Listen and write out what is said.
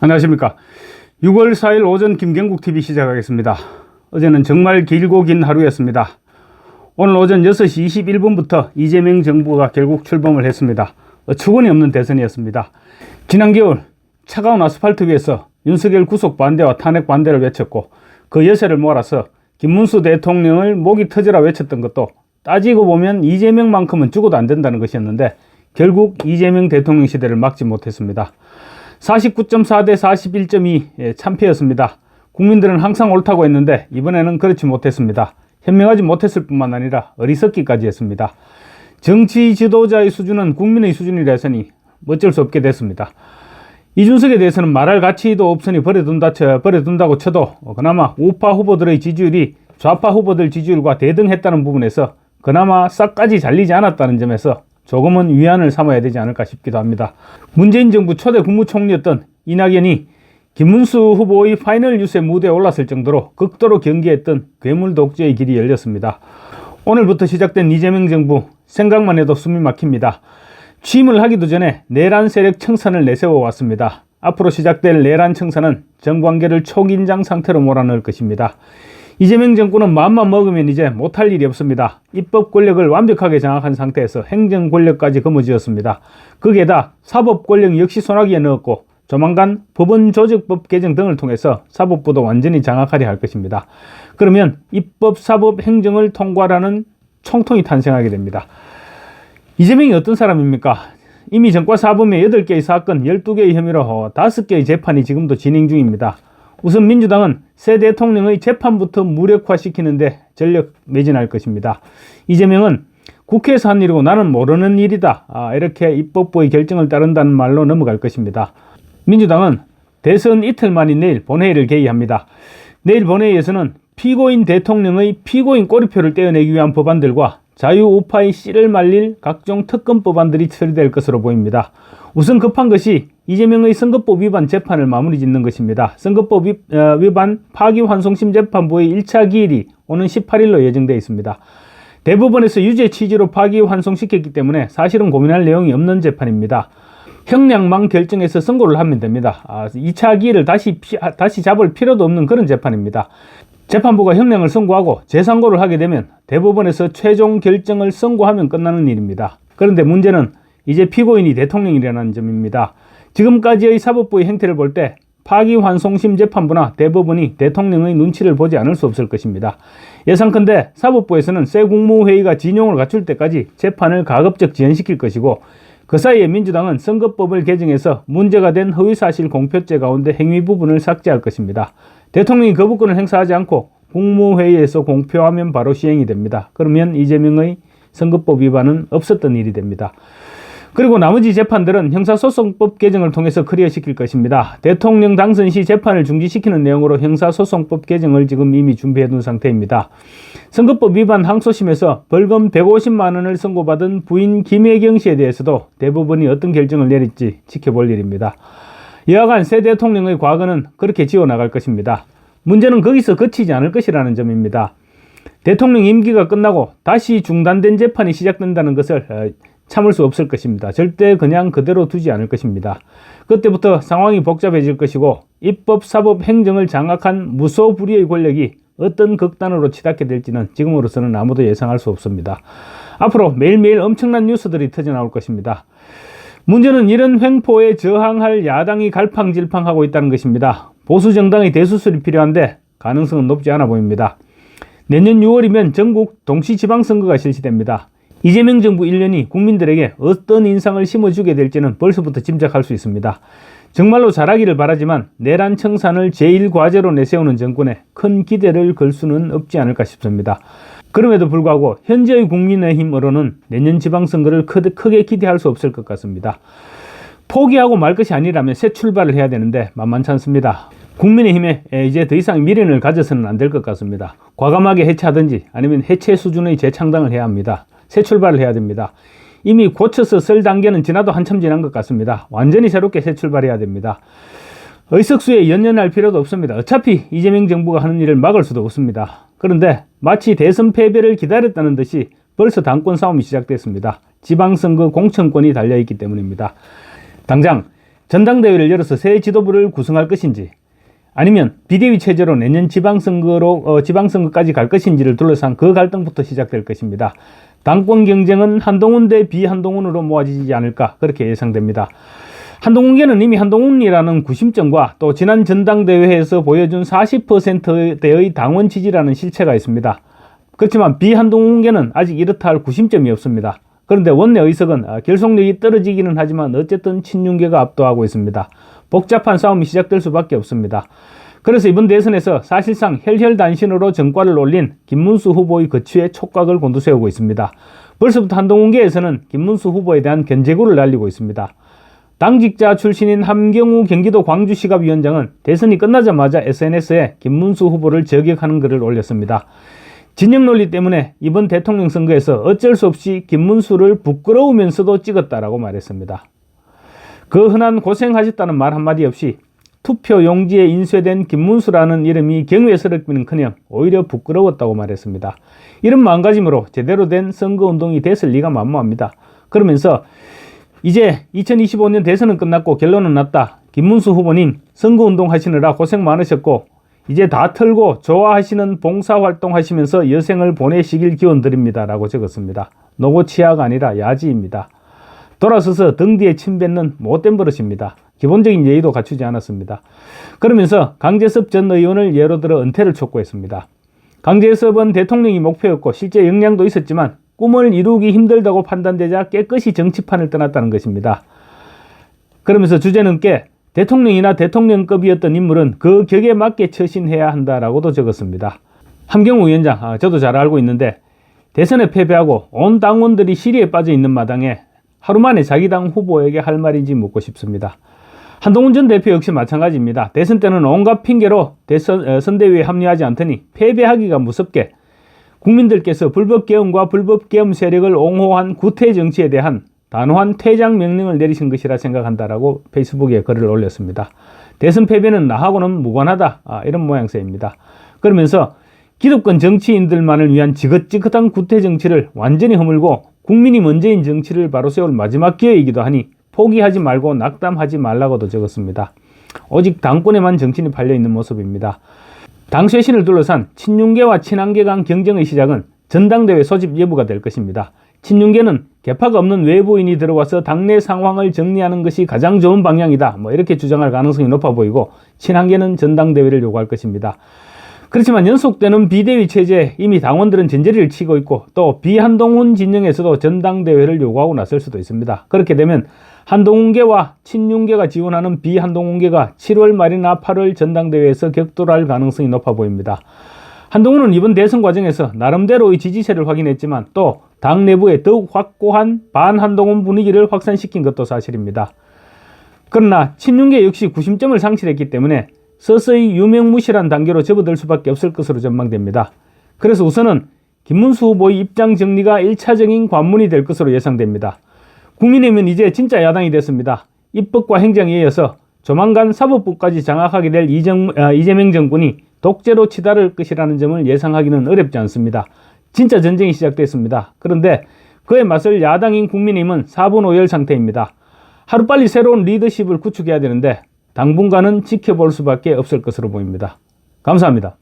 안녕하십니까. 6월 4일 오전 김경국TV 시작하겠습니다. 어제는 정말 길고 긴 하루였습니다. 오늘 오전 6시 21분부터 이재명 정부가 결국 출범을 했습니다. 어처구니 없는 대선이었습니다. 지난 겨울 차가운 아스팔트 위에서 윤석열 구속 반대와 탄핵 반대를 외쳤고 그 여세를 몰아서 김문수 대통령을 목이 터져라 외쳤던 것도 따지고 보면 이재명만큼은 죽어도 안 된다는 것이었는데 결국 이재명 대통령 시대를 막지 못했습니다. 49.4 대 41.2 참패였습니다. 국민들은 항상 옳다고 했는데 이번에는 그렇지 못했습니다. 현명하지 못했을 뿐만 아니라 어리석기까지 했습니다. 정치 지도자의 수준은 국민의 수준이라 했으니 어쩔 수 없게 됐습니다. 이준석에 대해서는 말할 가치도 없으니 버려둔다고 쳐도 그나마 우파 후보들의 지지율이 좌파 후보들 지지율과 대등했다는 부분에서 그나마 싹까지 잘리지 않았다는 점에서 조금은 위안을 삼아야 되지 않을까 싶기도 합니다. 문재인 정부 초대 국무총리였던 이낙연이 김문수 후보의 파이널 유세 무대에 올랐을 정도로 극도로 경계했던 괴물 독재의 길이 열렸습니다. 오늘부터 시작된 이재명 정부 생각만 해도 숨이 막힙니다. 취임을 하기도 전에 내란 세력 청산을 내세워 왔습니다. 앞으로 시작될 내란 청산은 정관계를 초긴장 상태로 몰아넣을 것입니다. 이재명 정권은 마음만 먹으면 이제 못할 일이 없습니다. 입법 권력을 완벽하게 장악한 상태에서 행정 권력까지 거머쥐었습니다. 거기에다 사법 권력 역시 손아귀에 넣었고 조만간 법원 조직법 개정 등을 통해서 사법부도 완전히 장악하려 할 것입니다. 그러면 입법, 사법, 행정을 통과하는 총통이 탄생하게 됩니다. 이재명이 어떤 사람입니까? 이미 전과 사범의 8개의 사건, 12개의 혐의로 5개의 재판이 지금도 진행 중입니다. 우선 민주당은 새 대통령의 재판부터 무력화시키는데 전력 매진할 것입니다. 이재명은 국회에서 한 일이고 나는 모르는 일이다. 이렇게 입법부의 결정을 따른다는 말로 넘어갈 것입니다. 민주당은 대선 이틀 만인 내일 본회의를 개의합니다. 내일 본회의에서는 피고인 대통령의 피고인 꼬리표를 떼어내기 위한 법안들과 자유우파의 씨를 말릴 각종 특검 법안들이 처리될 것으로 보입니다. 우선 급한 것이 이재명의 선거법 위반 재판을 마무리 짓는 것입니다. 선거법 위반 파기환송심 재판부의 1차 기일이 오는 18일로 예정되어 있습니다. 대법원에서 유죄 취지로 파기환송시켰기 때문에 사실은 고민할 내용이 없는 재판입니다. 형량만 결정해서 선고를 하면 됩니다. 2차 기일을 다시 잡을 필요도 없는 그런 재판입니다. 재판부가 형량을 선고하고 재상고를 하게 되면 대법원에서 최종 결정을 선고하면 끝나는 일입니다. 그런데 문제는 이제 피고인이 대통령이라는 점입니다. 지금까지의 사법부의 행태를 볼 때 파기환송심 재판부나 대법원이 대통령의 눈치를 보지 않을 수 없을 것입니다. 예상컨대 사법부에서는 새 국무회의가 진용을 갖출 때까지 재판을 가급적 지연시킬 것이고 그 사이에 민주당은 선거법을 개정해서 문제가 된 허위사실 공표죄 가운데 행위 부분을 삭제할 것입니다. 대통령이 거부권을 행사하지 않고 국무회의에서 공표하면 바로 시행이 됩니다. 그러면 이재명의 선거법 위반은 없었던 일이 됩니다. 그리고 나머지 재판들은 형사소송법 개정을 통해서 클리어시킬 것입니다. 대통령 당선 시 재판을 중지시키는 내용으로 형사소송법 개정을 지금 이미 준비해둔 상태입니다. 선거법 위반 항소심에서 벌금 150만 원을 선고받은 부인 김혜경 씨에 대해서도 대법원이 어떤 결정을 내릴지 지켜볼 일입니다. 여하간 새 대통령의 과거는 그렇게 지워나갈 것입니다. 문제는 거기서 그치지 않을 것이라는 점입니다. 대통령 임기가 끝나고 다시 중단된 재판이 시작된다는 것을 참을 수 없을 것입니다. 절대 그냥 그대로 두지 않을 것입니다. 그때부터 상황이 복잡해질 것이고 입법, 사법, 행정을 장악한 무소불위의 권력이 어떤 극단으로 치닫게 될지는 지금으로서는 아무도 예상할 수 없습니다. 앞으로 매일매일 엄청난 뉴스들이 터져나올 것입니다. 문제는 이런 횡포에 저항할 야당이 갈팡질팡하고 있다는 것입니다. 보수 정당의 대수술이 필요한데 가능성은 높지 않아 보입니다. 내년 6월이면 전국 동시지방선거가 실시됩니다. 이재명 정부 1년이 국민들에게 어떤 인상을 심어주게 될지는 벌써부터 짐작할 수 있습니다. 정말로 잘하기를 바라지만 내란 청산을 제1과제로 내세우는 정권에 큰 기대를 걸 수는 없지 않을까 싶습니다. 그럼에도 불구하고 현재의 국민의힘으로는 내년 지방선거를 크게 기대할 수 없을 것 같습니다. 포기하고 말 것이 아니라면 새 출발을 해야 되는데 만만치 않습니다. 국민의힘에 이제 더 이상 미련을 가져서는 안 될 것 같습니다. 과감하게 해체하든지 아니면 해체 수준의 재창당을 해야 합니다. 새 출발을 해야 됩니다. 이미 고쳐서 쓸 단계는 지나도 한참 지난 것 같습니다. 완전히 새롭게 새 출발해야 됩니다. 의석수에 연연할 필요도 없습니다. 어차피 이재명 정부가 하는 일을 막을 수도 없습니다. 그런데 마치 대선 패배를 기다렸다는 듯이 벌써 당권 싸움이 시작됐습니다. 지방선거 공천권이 달려있기 때문입니다. 당장 전당대회를 열어서 새 지도부를 구성할 것인지, 아니면 비대위 체제로 내년 지방선거까지 갈 것인지를 둘러싼 그 갈등부터 시작될 것입니다. 당권 경쟁은 한동훈 대 비한동훈으로 모아지지 않을까 그렇게 예상됩니다. 한동훈계는 이미 한동훈이라는 구심점과 또 지난 전당대회에서 보여준 40%대의 당원 지지라는 실체가 있습니다. 그렇지만 비한동훈계는 아직 이렇다 할 구심점이 없습니다. 그런데 원내 의석은 결속력이 떨어지기는 하지만 어쨌든 친윤계가 압도하고 있습니다. 복잡한 싸움이 시작될 수밖에 없습니다. 그래서 이번 대선에서 사실상 혈혈단신으로 전과를 올린 김문수 후보의 거취에 촉각을 곤두세우고 있습니다. 벌써부터 한동훈계에서는 김문수 후보에 대한 견제구를 날리고 있습니다. 당직자 출신인 함경우 경기도 광주시갑위원장은 대선이 끝나자마자 SNS에 김문수 후보를 저격하는 글을 올렸습니다. 진영 논리 때문에 이번 대통령 선거에서 어쩔 수 없이 김문수를 부끄러우면서도 찍었다라고 말했습니다. 그 흔한 고생하셨다는 말 한마디 없이 투표 용지에 인쇄된 김문수라는 이름이 경외스럽기는커녕 오히려 부끄러웠다고 말했습니다. 이런 마음가짐으로 제대로 된 선거운동이 됐을 리가 만무합니다. 그러면서 이제 2025년 대선은 끝났고 결론은 났다. 김문수 후보님 선거운동 하시느라 고생 많으셨고 이제 다 털고 좋아하시는 봉사활동 하시면서 여생을 보내시길 기원드립니다. 라고 적었습니다. 노고치아가 아니라 야지입니다. 돌아서서 등 뒤에 침 뱉는 못된 버릇입니다. 기본적인 예의도 갖추지 않았습니다. 그러면서 강재섭 전 의원을 예로 들어 은퇴를 촉구했습니다. 강재섭은 대통령이 목표였고 실제 역량도 있었지만 꿈을 이루기 힘들다고 판단되자 깨끗이 정치판을 떠났다는 것입니다. 그러면서 주제넘게 대통령이나 대통령급이었던 인물은 그 격에 맞게 처신해야 한다라고도 적었습니다. 함경우 위원장, 저도 잘 알고 있는데 대선에 패배하고 온 당원들이 시리에 빠져 있는 마당에 하루 만에 자기 당 후보에게 할 말인지 묻고 싶습니다. 한동훈 전 대표 역시 마찬가지입니다. 대선 때는 온갖 핑계로 선대위에 합류하지 않더니 패배하기가 무섭게 국민들께서 불법계엄과 불법계엄 세력을 옹호한 구태 정치에 대한 단호한 퇴장 명령을 내리신 것이라 생각한다라고 페이스북에 글을 올렸습니다. 대선 패배는 나하고는 무관하다, 이런 모양새입니다. 그러면서 기득권 정치인들만을 위한 지긋지긋한 구태 정치를 완전히 허물고 국민이 먼저인 정치를 바로 세울 마지막 기회이기도 하니 포기하지 말고 낙담하지 말라고도 적었습니다. 오직 당권에만 정신이 팔려있는 모습입니다. 당 쇄신을 둘러싼 친윤계와 친한계 간 경쟁의 시작은 전당대회 소집 여부가 될 것입니다. 친윤계는 개파가 없는 외부인이 들어와서 당내 상황을 정리하는 것이 가장 좋은 방향이다, 이렇게 주장할 가능성이 높아 보이고 친한계는 전당대회를 요구할 것입니다. 그렇지만 연속되는 비대위 체제에 이미 당원들은 전제리를 치고 있고 또 비한동훈 진영에서도 전당대회를 요구하고 나설 수도 있습니다. 그렇게 되면 한동훈계와 친윤계가 지원하는 비한동훈계가 7월 말이나 8월 전당대회에서 격돌할 가능성이 높아 보입니다. 한동훈은 이번 대선 과정에서 나름대로의 지지세를 확인했지만 또 당 내부에 더욱 확고한 반한동훈 분위기를 확산시킨 것도 사실입니다. 그러나 친윤계 역시 구심점을 상실했기 때문에 서서히 유명무실한 단계로 접어들 수밖에 없을 것으로 전망됩니다. 그래서 우선은 김문수 후보의 입장 정리가 1차적인 관문이 될 것으로 예상됩니다. 국민의힘은 이제 진짜 야당이 됐습니다. 입법과 행정에 이어서 조만간 사법부까지 장악하게 될 이재명 정권이 독재로 치달을 것이라는 점을 예상하기는 어렵지 않습니다. 진짜 전쟁이 시작됐습니다. 그런데 그에 맞설 야당인 국민의힘은 4분오열 상태입니다. 하루빨리 새로운 리더십을 구축해야 되는데 당분간은 지켜볼 수밖에 없을 것으로 보입니다. 감사합니다.